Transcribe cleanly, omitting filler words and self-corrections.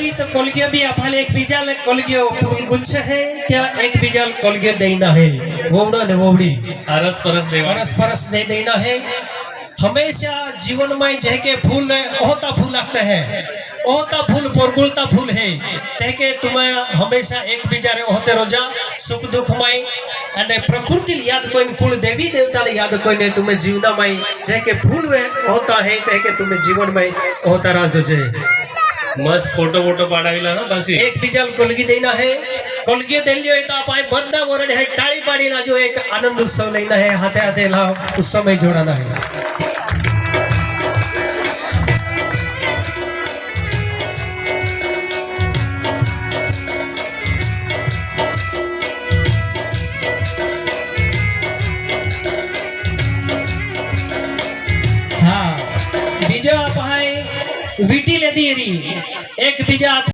Worry तो कोलगे भी आपले एक बीजा ले कोलगे फूल गुच्छ है क्या एक बीजा कोलगे देना है वोवड़ा ने वोवड़ी अरस परस दे देना है। हमेशा जीवन में जहके फूल ओहता फूल लगते हैं ओहता फूल पोरगुलता फूल है तहके तुम्हें हमेशा एक बीजा रे ओहते रोजा सुख दुख में अने प्रकृति याद कोई कुल देवी देवता ने याद कोई ने तुम्हें जीवना में जहके फूल वे होता है तहके तुम्हें जीवन में होता रह जो मस्त फोटो वोटो पाडाविला ना बस एक बीजा कोलगी देना है कोलगी देलियो एक आप आए बंदा वरण है टाड़ी पाड़ी ना जो एक आनंद उत्सव लेना है हाथे हाथे लाओ उत्सव में जोड़ना है। हाँ बीजा आप वीटी ले दी एक बीजा